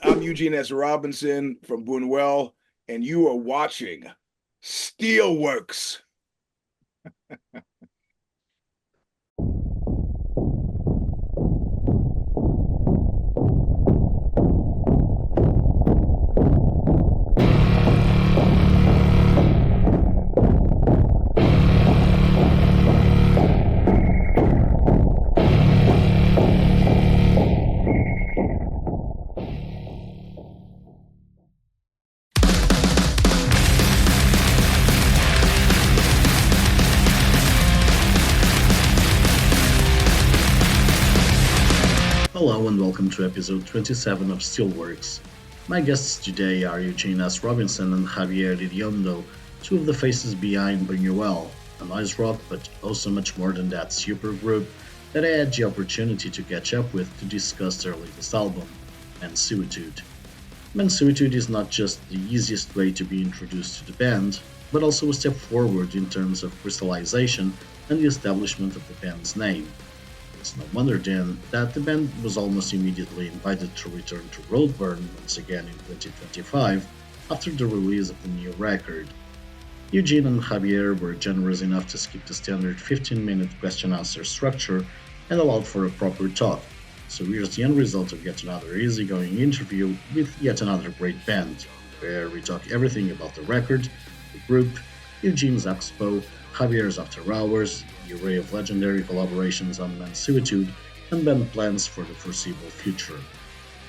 I'm Eugene S. Robinson from Buñuel, and you are watching Steelworks. Hello and welcome to episode 27 of Steelworks. My guests today are Eugene S. Robinson and Xabier Iriondo, two of the faces behind Buñuel, a noise rock but also much more than that supergroup that I had the opportunity to catch up with to discuss their latest album, Mansuetude. Mansuetude is not just the easiest way to be introduced to the band, but also a step forward in terms of crystallization and the establishment of the band's name. It's no wonder then that the band was almost immediately invited to return to Roadburn once again in 2025 after the release of the new record. Eugene and Xabier were generous enough to skip the standard 15-minute question-answer structure and allowed for a proper talk. So here's the end result of yet another easygoing interview with yet another great band, where we talk everything about the record, the group, Eugene's OXBOW, Xabier's Afterhours, the array of legendary collaborations on Mansuetude, and band plans for the foreseeable future.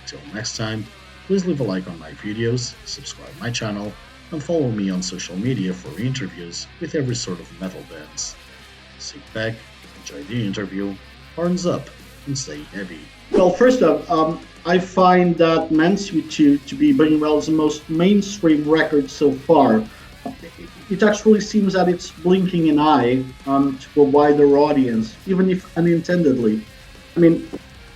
Until next time, please leave a like on my videos, subscribe my channel, and follow me on social media for interviews with every sort of metal bands. Sit back, enjoy the interview, horns up, and stay heavy. Well, first up, I find that Mansuetude to be Buñuel's most mainstream record so far. It actually seems that it's blinking an eye to a wider audience, even if unintendedly. I mean,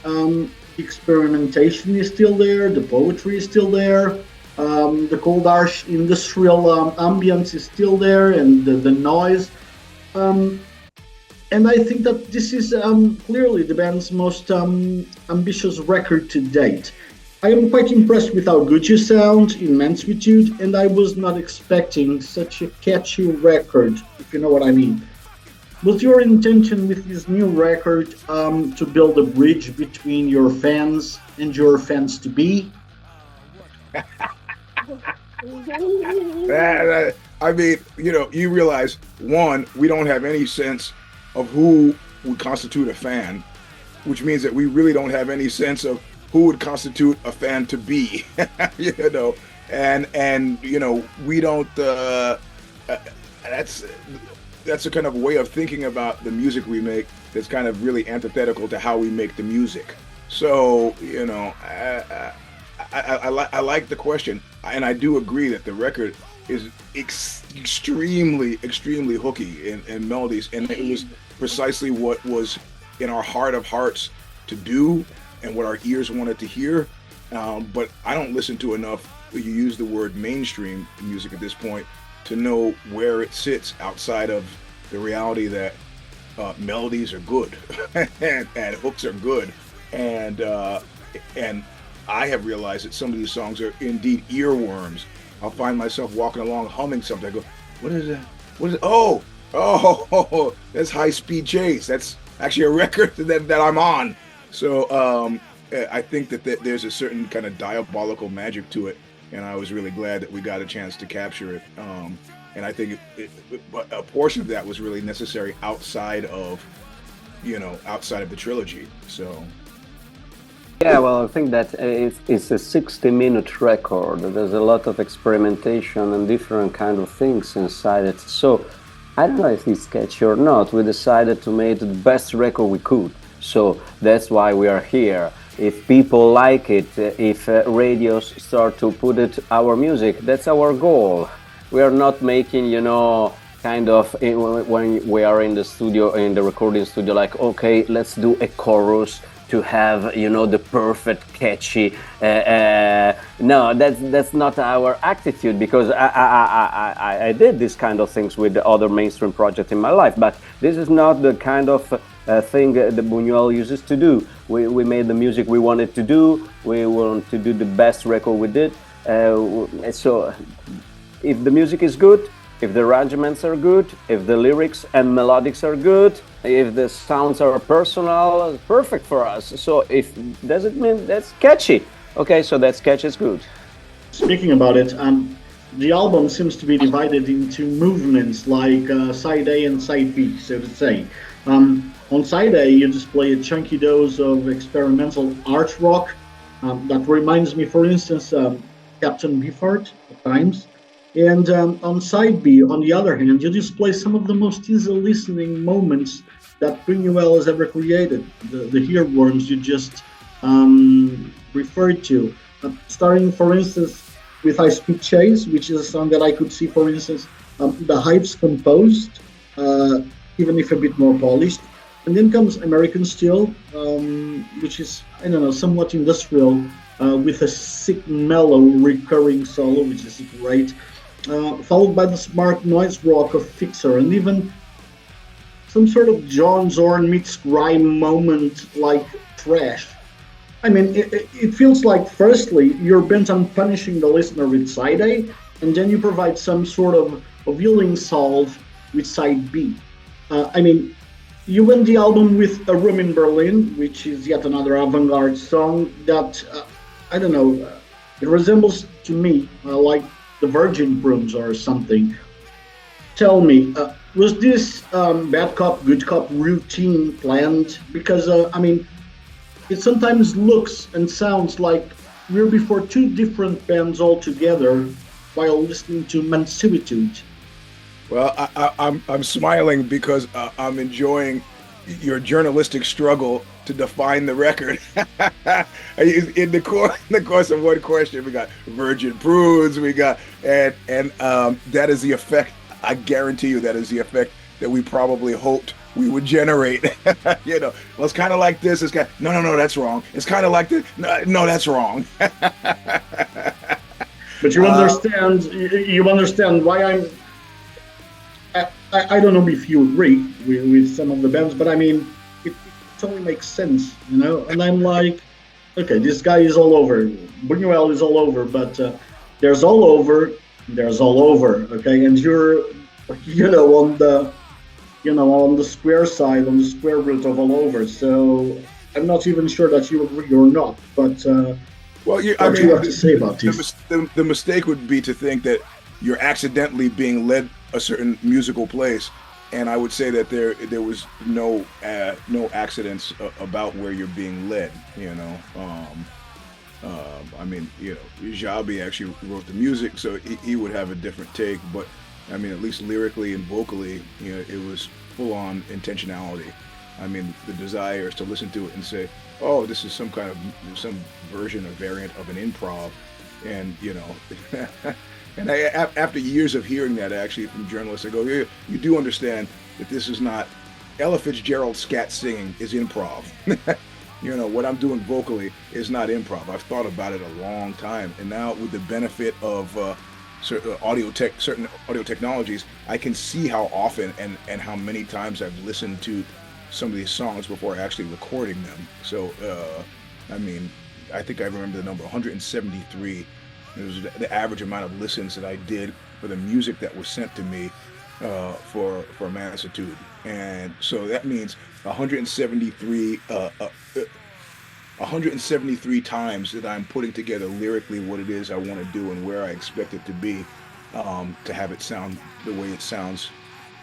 the experimentation is still there, the poetry is still there, the cold harsh industrial ambience is still there, and the noise. And I think that this is clearly the band's most ambitious record to date. I am quite impressed with how good you sound in Mansuetude, and I was not expecting such a catchy record, if you know what I mean. Was your intention with this new record to build a bridge between your fans and your fans-to-be? I mean, you realize, one, we don't have any sense of who would constitute a fan, which means that we really don't have any sense of who would constitute a fan to be, and we don't. That's a kind of way of thinking about the music we make that's kind of really antithetical to how we make the music. So I like the question, and I do agree that the record is extremely hooky in melodies, and it was precisely what was in our heart of hearts to do and what our ears wanted to hear, but I don't listen to enough, you use the word mainstream music at this point, to know where it sits outside of the reality that melodies are good and hooks are good, and I have realized that some of these songs are indeed earworms. I'll find myself walking along humming something, I go, what is that? What is it? Oh, that's High Speed Chase. That's actually a record that I'm on. So I think that there's a certain kind of diabolical magic to it, and I was really glad that we got a chance to capture it. And I think a portion of that was really necessary outside of the trilogy. So. Yeah, well, I think that it's a 60-minute record. There's a lot of experimentation and different kind of things inside it. So I don't know if it's catchy or not. We decided to make the best record we could. So that's why we are here. If people like it, if radios start to put it our music, that's our goal. We are not making, kind of when we are in the studio, in the recording studio, like, okay, let's do a chorus to have, the perfect catchy. No, that's not our attitude, because I did this kind of things with the other mainstream project in my life, but this is not the kind of thing that Buñuel uses to do. We made the music we wanted to do. We want to do the best record we did. So if the music is good, if the arrangements are good, if the lyrics and melodics are good, if the sounds are personal, perfect for us. So if does it mean that's catchy? Okay, so that sketch is good. Speaking about it, the album seems to be divided into movements like side A and side B, so to say. On side A, you display a chunky dose of experimental art rock that reminds me, for instance, Captain Beefheart at times. And on side B, on the other hand, you display some of the most easy listening moments that Buñuel has ever created. The earworms you just referred to. Starting, for instance, with High Speed Chase, which is a song that I could see, for instance, the Hives composed, even if a bit more polished. And then comes American Steel, which is, I don't know, somewhat industrial, with a sick, mellow, recurring solo, which is great. Followed by the smart noise rock of Fixer, and even some sort of John Zorn meets grime moment like Trash. I mean, it feels like, firstly, you're bent on punishing the listener with side A, and then you provide some sort of healing salve with side B. I mean, you end the album with A Room in Berlin, which is yet another avant-garde song that, I don't know, it resembles to me like the Virgin Prunes or something. Tell me, was this bad cop, good cop routine planned? Because, I mean, it sometimes looks and sounds like we're before two different bands altogether while listening to Mansuetude. Well, I'm smiling because I'm enjoying your journalistic struggle to define the record. in the course of one question, we got Virgin Prudes, we got and that is the effect. I guarantee you that is the effect that we probably hoped we would generate. You know, well, it's kind of like this. It's kind of, no, that's wrong. It's kind of like this. No, that's wrong. But you understand. You understand why I don't know if you agree with some of the bands, but I mean, it totally makes sense, you know. And I'm like, okay, this guy is all over. Buñuel is all over, but there's all over. Okay, and you're, on the square side, on the square root of all over. So I'm not even sure that you agree or not. But well, you have to say about this? The mistake would be to think that you're accidentally being led a certain musical place, and I would say that there was no accidents about where you're being led. You know, I mean, Xabier actually wrote the music, so he would have a different take. But I mean, at least lyrically and vocally, it was full on intentionality. I mean, the desire is to listen to it and say, "Oh, this is some version or variant of an improv," and And after years of hearing that, actually, from journalists, I go, you do understand that this is not Ella Fitzgerald's scat singing is improv. What I'm doing vocally is not improv. I've thought about it a long time, and now with the benefit of certain audio technologies, I can see how often and how many times I've listened to some of these songs before actually recording them. So, I mean, I think I remember the number 173. It was the average amount of listens that I did for the music that was sent to me for Mansuetude, and so that means 173 times that I'm putting together lyrically what it is I want to do and where I expect it to be, to have it sound the way it sounds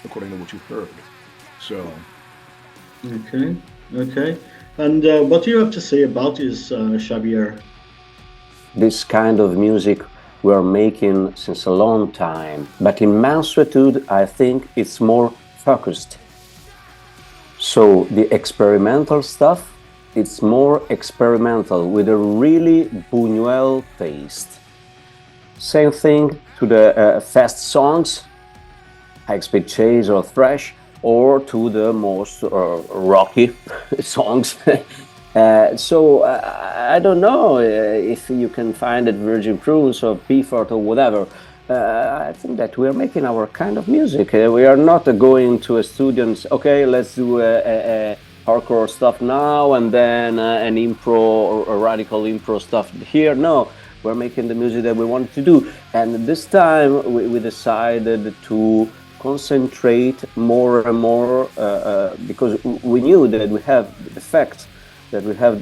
according to what you heard. So, okay, and what do you have to say about this, Xabier? This kind of music we're making since a long time, but in Mansuetude I think it's more focused. So the experimental stuff, it's more experimental with a really Buñuel taste. Same thing to the fast songs, High Speed Chase or Thrash, or to the most rocky songs. So I don't know if you can find it Virgin Prunes or Beefheart or whatever. I think that we are making our kind of music. We are not going to a studio and say, okay, let's do hardcore stuff now and then an impro or a radical impro stuff here. No, we're making the music that we wanted to do. And this time we decided to concentrate more and more because we knew that we have the fact that we have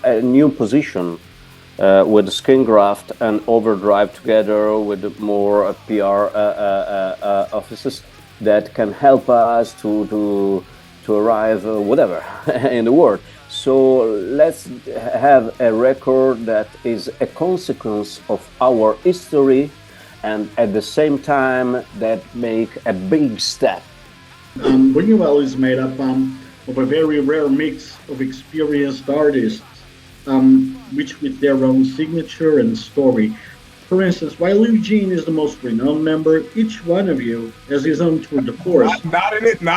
a new position with Skin Graft and Overdrive together with more PR offices that can help us to arrive whatever in the world. So let's have a record that is a consequence of our history and at the same time that make a big step. Buñuel is made up of a very rare mix of experienced artists, which with their own signature and story. For instance, while Eugene is the most renowned member, each one of you has his own tour de force. Not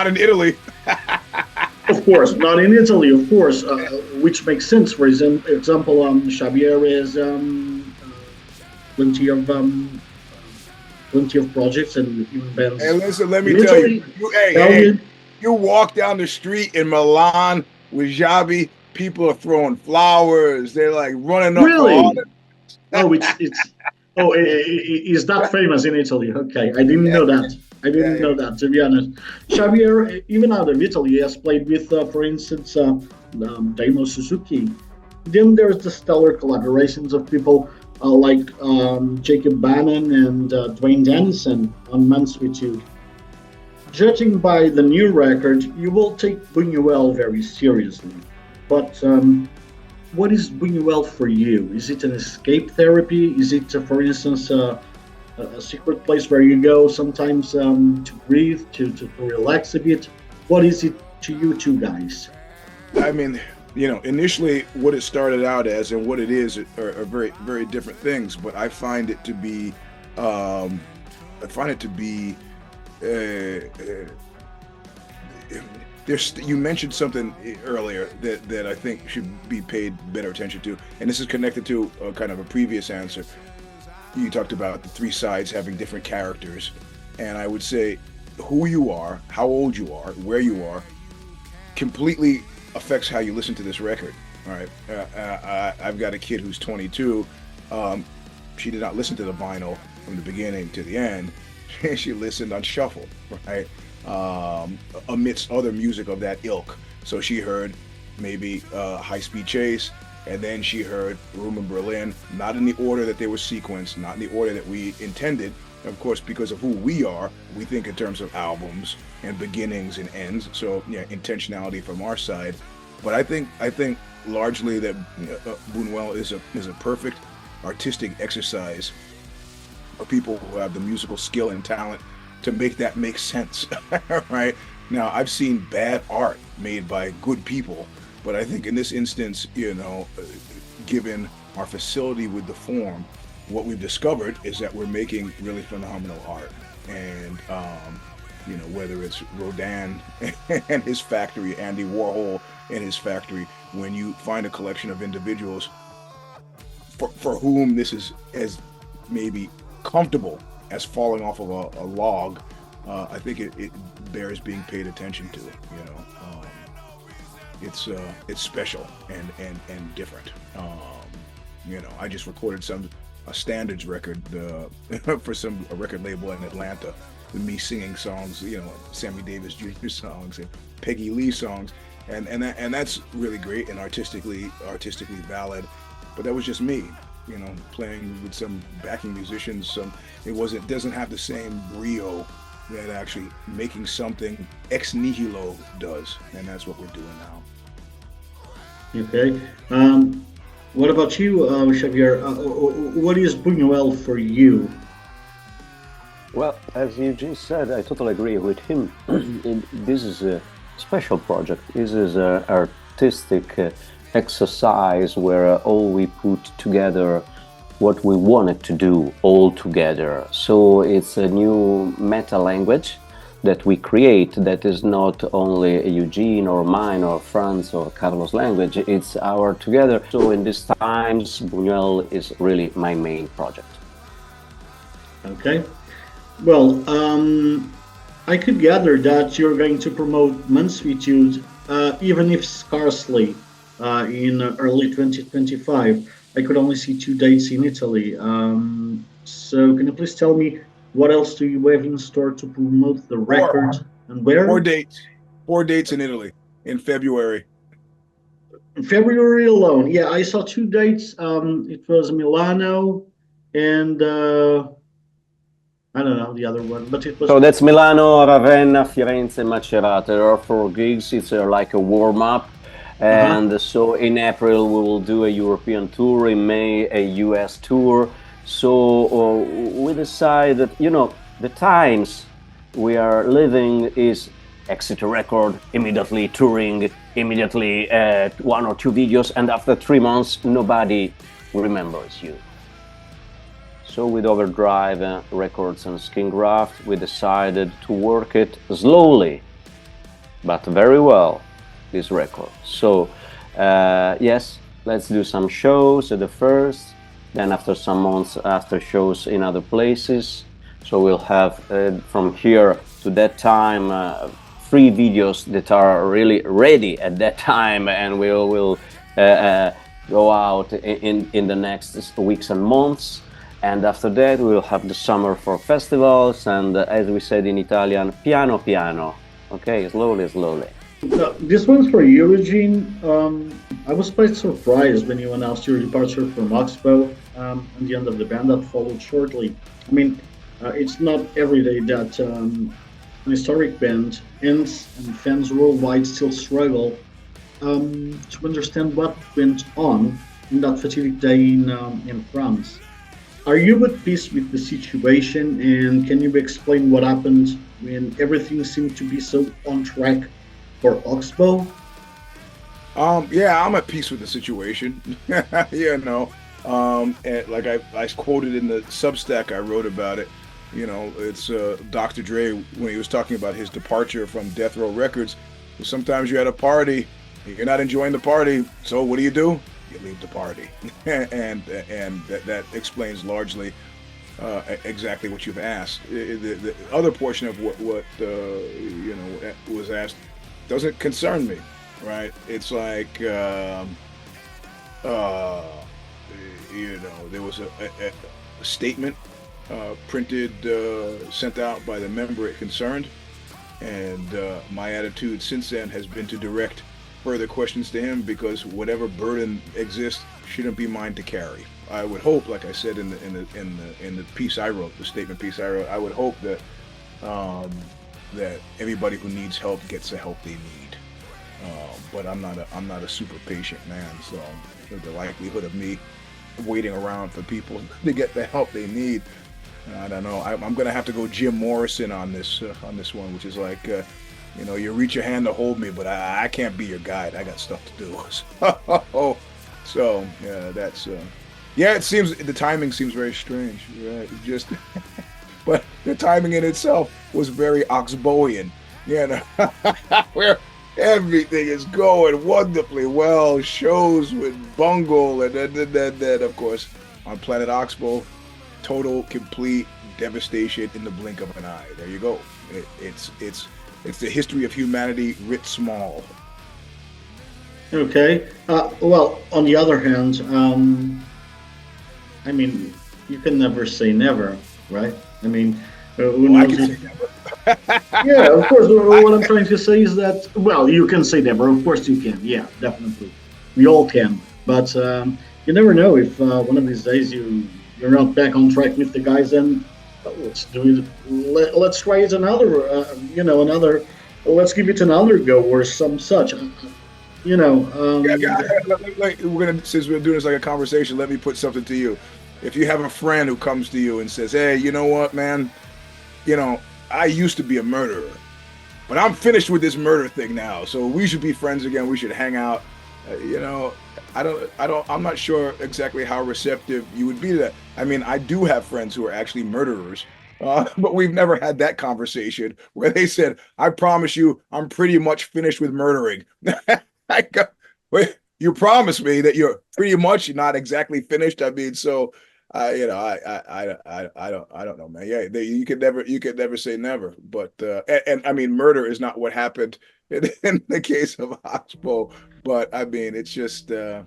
in Italy. Of course, not in Italy, of course, which makes sense. For example, Xabier has plenty of projects and even bands. Hey, listen, let me tell you. You walk down the street in Milan with Xabi, people are throwing flowers. They're like running up. Really? It's that famous in Italy. Okay, I didn't know that. I didn't know that, to be honest. Xabier, even out of Italy, has played with, for instance, Daimo Suzuki. Then there's the stellar collaborations of people like Jacob Bannon and Dwayne Dennison on Mansuetude. Judging by the new record, you will take Buñuel very seriously. But what is Buñuel for you? Is it an escape therapy? Is it, for instance, a secret place where you go sometimes to breathe, to relax a bit? What is it to you two guys? I mean, initially what it started out as and what it is are very, very different things. But I find it to be, you mentioned something earlier that I think should be paid better attention to, and this is connected to kind of a previous answer. You talked about the three sides having different characters, and I would say who you are, how old you are, where you are, completely affects how you listen to this record. All right, I've got a kid who's 22. She did not listen to the vinyl from the beginning to the end. She listened on shuffle, right? Amidst other music of that ilk. So she heard maybe High Speed Chase, and then she heard Room in Berlin, not in the order that they were sequenced, not in the order that we intended. Of course, because of who we are, we think in terms of albums and beginnings and ends. So yeah, intentionality from our side. But I think largely that Buñuel is a perfect artistic exercise for people who have the musical skill and talent to make that make sense. Right? Now, I've seen bad art made by good people, but I think in this instance, given our facility with the form, what we've discovered is that we're making really phenomenal art. And whether it's Rodin and his factory, Andy Warhol and his factory, when you find a collection of individuals for whom this is as maybe comfortable as falling off of a log, I think it bears being paid attention to. It's special and different. I just recorded a standards record for a record label in Atlanta, with me singing songs, Sammy Davis Jr. songs and Peggy Lee songs, and that's really great and artistically valid. But that was just me, playing with some backing musicians. It doesn't have the same brio that actually making something ex nihilo does, and that's what we're doing now. Okay. What about you, Xabier? What is Buñuel for you? Well, as Eugene said, I totally agree with him. This is a special project. This is an artistic exercise where all we put together what we wanted to do all together. So it's a new meta language that we create that is not only a Eugene or mine or Franz or Carlos language, it's our together. So in these times, Buñuel is really my main project. Okay. Well, I could gather that you're going to promote Mansuetude even if scarcely, in early 2025. I could only see 2 dates in Italy. So can you please tell me what else do you have in store to promote the Four, record and four where? dates, 4 dates in Italy in February. February alone. Yeah, I saw 2 dates. It was Milano and I don't know the other one, but it was So that's Milano, Ravenna, Firenze, Macerata. There are 4 gigs. It's like a warm up. uh-huh. And so in April, we will do a European tour. In May, a US tour. So we decide that, the times we are living is exit a record, immediately touring, immediately 1 or 2 videos. And after 3 months, nobody remembers you. So with Overdrive Records and Skin Graft, we decided to work it slowly, but very well, this record. So yes, let's do some shows at the first, then after some months after shows in other places. So we'll have from here to that time 3 videos that are really ready at that time, and we'll go out in the next weeks and months. And after that, we will have the summer for festivals, and as we said in Italian, piano piano. Okay, slowly, slowly. This one's for you, Eugene. I was quite surprised when you announced your departure from Oxbow and the end of the band that followed shortly. I mean, it's not every day that an historic band ends and fans worldwide still struggle to understand what went on in that fatidic day in France. Are you at peace with the situation, and can you explain what happened when everything seemed to be so on track for Oxbow? Yeah, I'm at peace with the situation. And like I quoted in the Substack I wrote about it. It's Dr. Dre when he was talking about his departure from Death Row Records. Sometimes you're at a party, you're not enjoying the party, so what do? You leave the party, and that explains largely exactly what you've asked. The other portion of what was asked doesn't concern me, right? It's like there was a statement printed, sent out by the member it concerned, and my attitude since then has been to direct further questions to him, because whatever burden exists shouldn't be mine to carry. I would hope, like I said in the piece I wrote, the statement piece I wrote, I would hope that that everybody who needs help gets the help they need. But I'm not a super patient man, so the likelihood of me waiting around for people to get the help they need, I don't know. I'm gonna have to go Jim Morrison on this one, which is like. You reach your hand to hold me, but I can't be your guide. I got stuff to do. So yeah, that's yeah. It seems the timing seems very strange, right? Just, but the timing in itself was very Oxbowian, where everything is going wonderfully well. Shows with Bungle, and then of course on Planet Oxbow, total complete devastation in the blink of an eye. There you go. It's the history of humanity writ small. Okay. Well, on the other hand, I mean, you can never say never, right? I mean, who Well, I knows can if... say never. Yeah, of course. What I'm trying to say is that, well, you can say never. Of course you can. Yeah, definitely. We all can. But you never know if one of these days you're not back on track with the guys, and let's do it. Let's try it another. Another. Let's give it another go, or some such. Yeah, we're gonna, since we're doing this like a conversation, let me put something to you. If you have a friend who comes to you and says, "Hey, you know what, man? I used to be a murderer, but I'm finished with this murder thing now. So we should be friends again. We should hang out." I'm not sure exactly how receptive you would be to that. I mean, I do have friends who are actually murderers, but we've never had that conversation where they said, "I promise you, I'm pretty much finished with murdering." I go, wait, you promised me that you're pretty much not exactly finished. I mean, so I don't know, man. Yeah, you could never say never. But and I mean, murder is not what happened in the case of Oxbow. But I mean, it's just I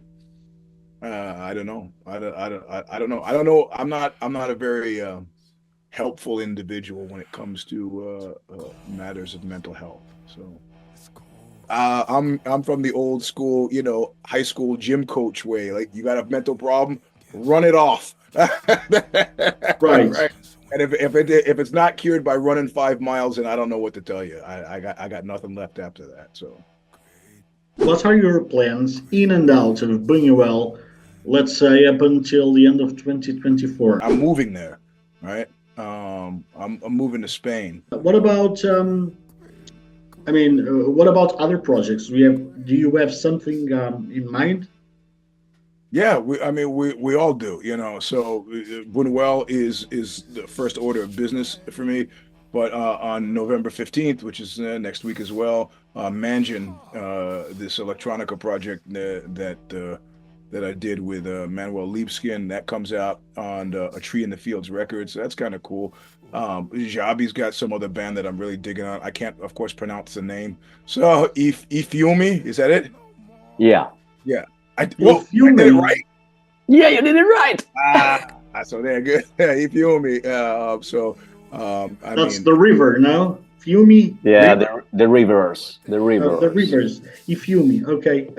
don't know. I don't know. I don't know. I'm not a very helpful individual when it comes to matters of mental health. So I'm from the old school, you know, high school gym coach way. Like you got a mental problem, run it off. Right. Right. And if it's not cured by running 5 miles, then I don't know what to tell you. I got nothing left after that. So What are your plans in and out of Buñuel, let's say up until the end of 2024? I'm moving there, right? I'm moving to Spain. What about what about other projects? Do you have something in mind? Yeah, I mean, we all do, you know. So Buñuel is the first order of business for me. But on November 15th, which is next week as well, Mansion, this electronica project that I did with Manuel Liebskin, that comes out on A Tree in the Fields Records. So that's kind of cool. Xabi's got some other band that I'm really digging on. I can't, of course, pronounce the name. So Ifumi, is that it? Yeah. Yeah. I did it right. Yeah, you did it right. So they're good. Ifumi. That's the river, no? Fiumi? Yeah, River? the rivers. The rivers. The rivers. Ifumi. Okay.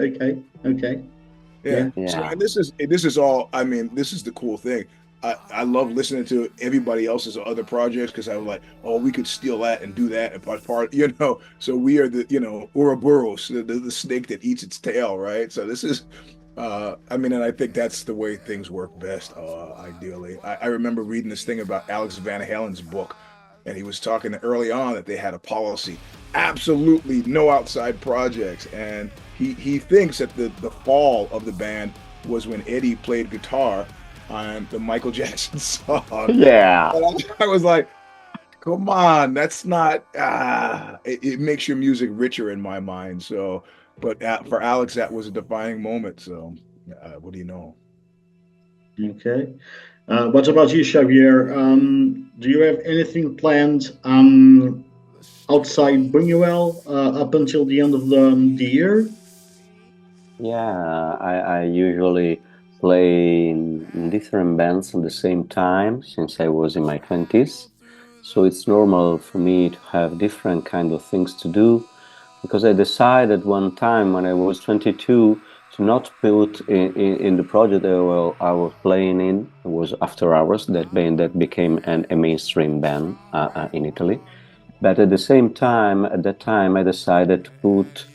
Yeah. Yeah. So, and this is all. I mean, this is the cool thing. I love listening to everybody else's other projects because I was like, oh, we could steal that and do that and part, you know. So we are the, you know, Ouroboros, the snake that eats its tail, right? So this is, I mean, and I think that's the way things work best, ideally. I remember reading this thing about Alex Van Halen's book, and he was talking early on that they had a policy, absolutely no outside projects, and he thinks that the fall of the band was when Eddie played guitar on the Michael Jackson song. Yeah. And I was like, come on, that's not, it makes your music richer in my mind. So, but for Alex, that was a defining moment. So, what do you know? Okay. What about you, Xavier? Do you have anything planned outside Buñuel up until the end of the year? Yeah, I usually play in different bands at the same time since I was in my 20s. So it's normal for me to have different kind of things to do because I decided one time when I was 22 to not put in the project that I was playing in. It was Afterhours, that band that became a mainstream band in Italy. But at the same time, at that time, I decided to put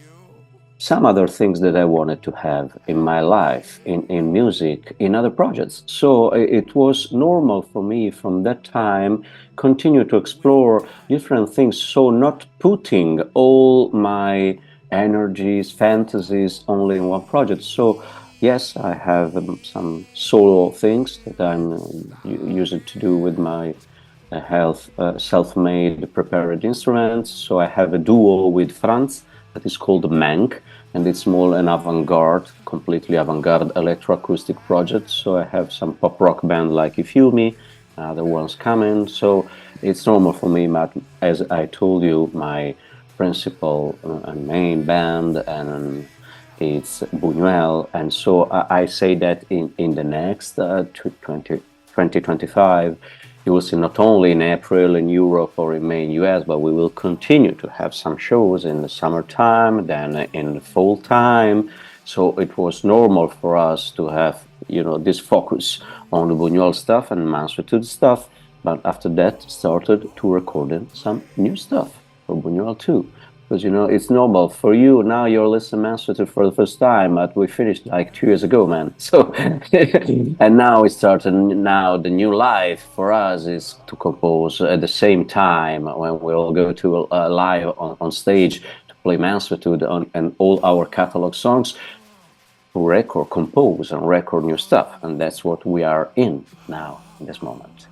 some other things that I wanted to have in my life, in music, in other projects. So it was normal for me from that time continue to explore different things. So not putting all my energies, fantasies only in one project. So yes, I have some solo things that I'm using to do with my health self-made prepared instruments. So I have a duo with Franz that is called Mank, and it's more an avant-garde, completely avant-garde electroacoustic project. So I have some pop rock band like Ifumi, other ones coming. So it's normal for me, but as I told you, my principal and main band and it's Buñuel, and so I say that in the next 2025 you will see not only in April in Europe or in May in US, but we will continue to have some shows in the summertime, then in the fall time. So it was normal for us to have, this focus on the Buñuel stuff and Mansuetude stuff. But after that, started to recording some new stuff for Buñuel too. Because, it's normal for you. Now you're listening to Mansuetude for the first time, but we finished like 2 years ago, man. So, and now it started. Now the new life for us is to compose at the same time when we all go to live on stage to play Mansuetude and all our catalog songs, to record, compose, and record new stuff. And that's what we are in now, in this moment.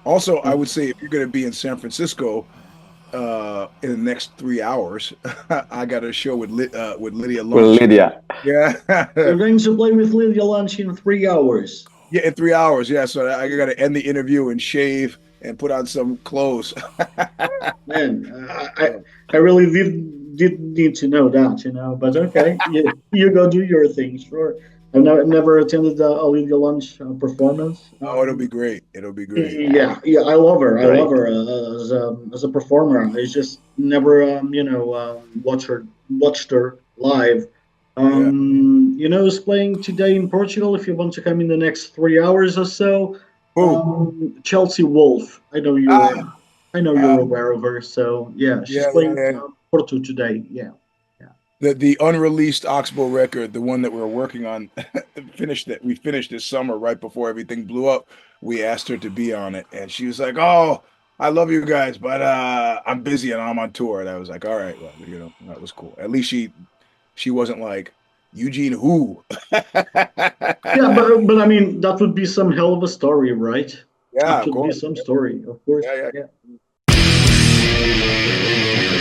Also, I would say if you're going to be in San Francisco in the next 3 hours, I got a show with Lydia Lunch. With Lydia. Yeah. You're going to play with Lydia Lunch in 3 hours. Yeah, in 3 hours. Yeah, so I got to end the interview and shave and put on some clothes. Man, I really did need to know that, But okay, you go do your thing, sure. I've never attended a Olivia Lunch performance. Oh, it'll be great. It'll be great. Yeah, I love her. I Great. love her as a performer. I just never, watched her live. Yeah. Is playing today in Portugal. If you want to come in the next 3 hours or so, Who? Chelsea Wolfe. Ah, I know you're ah, aware of her. So yeah, she's yeah, yeah, playing yeah. Porto today. Yeah, yeah. The unreleased Oxbow record, the one that we're working on, we finished this summer right before everything blew up. We asked her to be on it, and she was like, "Oh, I love you guys, but I'm busy and I'm on tour." And I was like, "All right, well, that was cool. At least she wasn't like Eugene who." Yeah, but I mean that would be some hell of a story, right? Yeah, That of would be course. some story, of course. Yeah, yeah. Yeah.